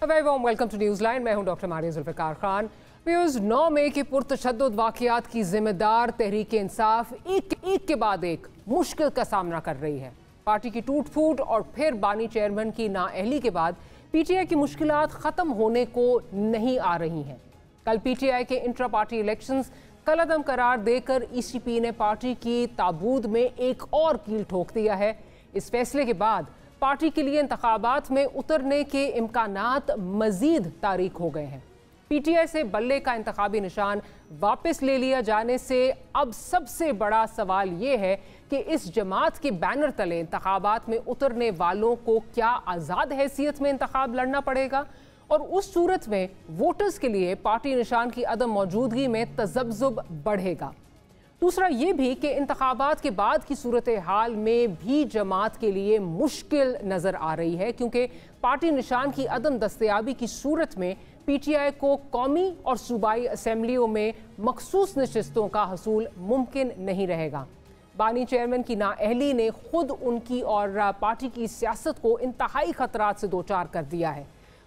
Welcome to news line. मैं हूं doctor Maria Zulfikar Khan. 9 मई के पुरतशद्दुद वाक़यात की जिम्मेदार तहरीक इंसाफ एक के बाद एक मुश्किल का सामना कर रही है। पार्टी की टूट फूट और फिर बानी चेयरमैन की नाअहली के बाद पीटीआई की मुश्किलात ख़त्म होने को नहीं आ रही हैं। कल पीटीआई के इंट्रा पार्टी इलेक्शंस कलअदम करार देकर ईसीपी ने पार्टी की ताबूत में एक और कील ठोक दिया है। इस फैसले के बाद पार्टी के लिए इंतखाबात में उतरने के इम्कानात मजीद तारीक हो गए हैं। पीटीआई से बल्ले का इंतखाबी निशान वापस ले लिया जाने से अब सबसे बड़ा सवाल ये है कि इस जमात के बैनर तले इंतखाबात में उतरने वालों को क्या आज़ाद हैसियत में इंतखाब लड़ना पड़ेगा, और उस सूरत में वोटर्स के लिए पार्टी निशान की अदम मौजूदगी में तज़ब्ज़ुब बढ़ेगा। दूसरा ये भी कि इंतखाबात के बाद की सूरत हाल में भी जमात के लिए मुश्किल नज़र आ रही है, क्योंकि पार्टी निशान की अदम दस्तयाबी की सूरत में पीटीआई को कौमी और सूबाई असम्बलियों में मखसूस नशिस्तों का हसूल मुमकिन नहीं रहेगा। बानी चेयरमैन की नाअहली ने खुद उनकी और पार्टी की सियासत को इंतहाई खतरात से दोचार कर दिया है।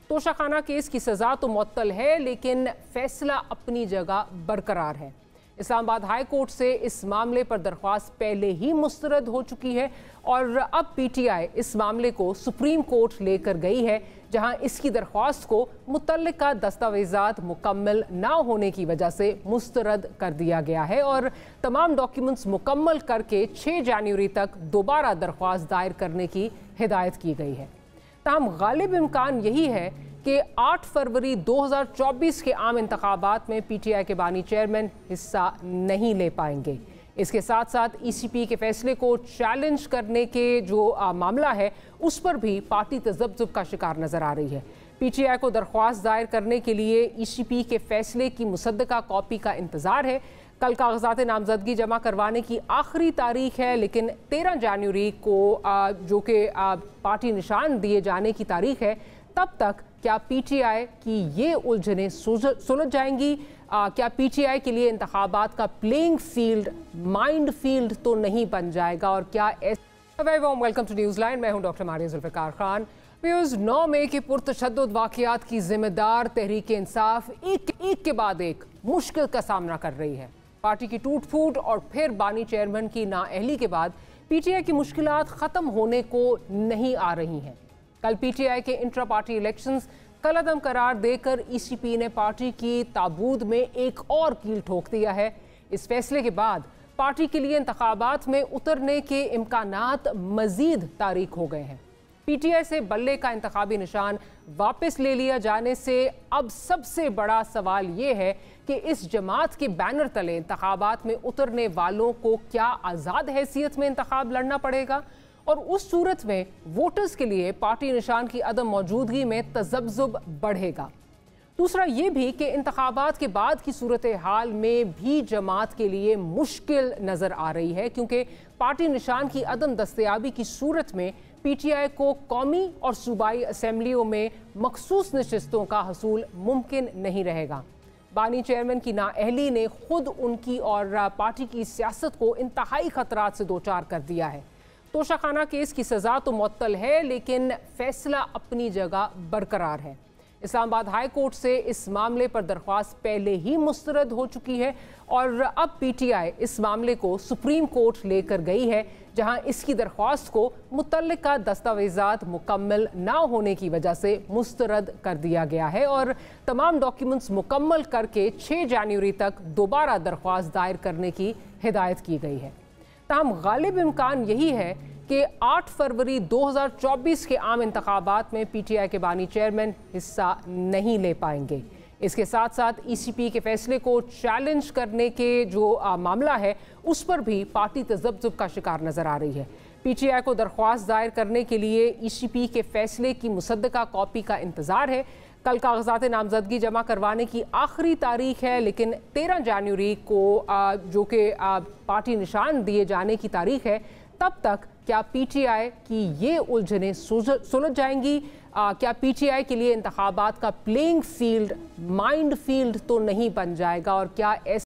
तोशाखाना केस की सज़ा तो मुअत्तल है, लेकिन फैसला अपनी जगह बरकरार है। इस्लामाबाद हाई कोर्ट से इस मामले पर दरख्वास्त पहले ही मुस्तरद हो चुकी है और अब पीटीआई इस मामले को सुप्रीम कोर्ट लेकर गई है, जहां इसकी दरख्वास्त को मुतल्लिका दस्तावेज़ात मुकम्मल ना होने की वजह से मुस्तरद कर दिया गया है और तमाम डॉक्यूमेंट्स मुकम्मल करके 6 जनवरी तक दोबारा दरख्वास्त दायर करने की हिदायत की गई है। ताहम गालिब इम्कान यही है कि 8 फरवरी 2024 के आम इंतखाबात में पीटीआई के बानी चेयरमैन हिस्सा नहीं ले पाएंगे। इसके साथ साथ ईसीपी के फैसले को चैलेंज करने के जो मामला है, उस पर भी पार्टी तज़ब्ज़ुब का शिकार नज़र आ रही है। पीटीआई को दरख्वास्त दायर करने के लिए ईसीपी के फैसले की मुसद्दका कॉपी का इंतज़ार है। कल कागजात नामजदगी जमा करवाने की आखिरी तारीख है, लेकिन 13 जनवरी को जो कि पार्टी निशान दिए जाने की तारीख है, तब तक क्या पीटीआई की ये उलझनें सुलझ जाएंगी? क्या पीटीआई के लिए इंतखाबात का प्लेइंग फील्ड माइंड फील्ड तो नहीं बन जाएगा? और क्या वेलकम टू न्यूज़ लाइन। मैं हूं डॉक्टर मारिया जुल्फ़िकार खान। 9 मई के पुरतशद्दुद वाक़यात की जिम्मेदार तहरीक इंसाफ एक के बाद एक मुश्किल का सामना कर रही है। पार्टी की टूट फूट और फिर बानी चेयरमैन की नाअहली के बाद पीटीआई की मुश्किलात ख़त्म होने को नहीं आ रही हैं। कल पीटीआई के इंट्रा पार्टी इलेक्शंस कलअदम करार देकर ईसीपी ने पार्टी की ताबूत में एक और कील ठोक दिया है। इस फैसले के बाद पार्टी के लिए इंतखाबात में उतरने के इम्कानात मजीद तारीक हो गए हैं। पीटीआई से बल्ले का इंतखाबी निशान वापस ले लिया जाने से अब सबसे बड़ा सवाल ये है कि इस जमात के बैनर तले इंतखाबात में उतरने वालों को क्या आज़ाद हैसियत में इंतखाब लड़ना पड़ेगा, और उस सूरत में वोटर्स के लिए पार्टी निशान की अदम मौजूदगी में तज़ब्ज़ुब बढ़ेगा। दूसरा ये भी कि इंतखाबात के बाद की सूरत हाल में भी जमात के लिए मुश्किल नज़र आ रही है, क्योंकि पार्टी निशान की अदम दस्तयाबी की सूरत में पीटीआई को कौमी और सूबाई असम्बलियों में मखसूस नशिस्तों का हसूल मुमकिन नहीं रहेगा। बानी चेयरमैन की नाअहली ने खुद उनकी और पार्टी की सियासत को इंतहाई खतरात से दोचार कर दिया है। तोशाखाना केस की सज़ा तो मुअत्तल है, लेकिन फैसला अपनी जगह बरकरार है। इस्लामाबाद हाई कोर्ट से इस मामले पर दरख्वास्त पहले ही मुस्तरद हो चुकी है और अब पीटीआई इस मामले को सुप्रीम कोर्ट लेकर गई है, जहां इसकी दरख्वास्त को मुतल्लिका दस्तावेज़ात मुकम्मल ना होने की वजह से मुस्तरद कर दिया गया है और तमाम डॉक्यूमेंट्स मुकम्मल करके 6 जनवरी तक दोबारा दरख्वास्त दायर करने की हिदायत की गई है। ताहम गालिब इम्कान यही है कि 8 फरवरी 2024 के आम इंतखाबात में पीटीआई के बानी चेयरमैन हिस्सा नहीं ले पाएंगे। इसके साथ साथ ईसीपी के फैसले को चैलेंज करने के जो मामला है, उस पर भी पार्टी तज़ब्ज़ुब का शिकार नज़र आ रही है। पीटीआई को दरख्वास्त दायर करने के लिए ईसीपी के फैसले की मुसद्दका कॉपी का इंतज़ार है। कल कागजात नामजदगी जमा करवाने की आखिरी तारीख है, लेकिन 13 जनवरी को जो कि पार्टी निशान दिए जाने की तारीख है, तब तक क्या पीटीआई की ये उलझनें सुलझ जाएंगी? क्या पीटीआई के लिए इंतखाबात का प्लेइंग फील्ड माइंड फील्ड तो नहीं बन जाएगा? और क्या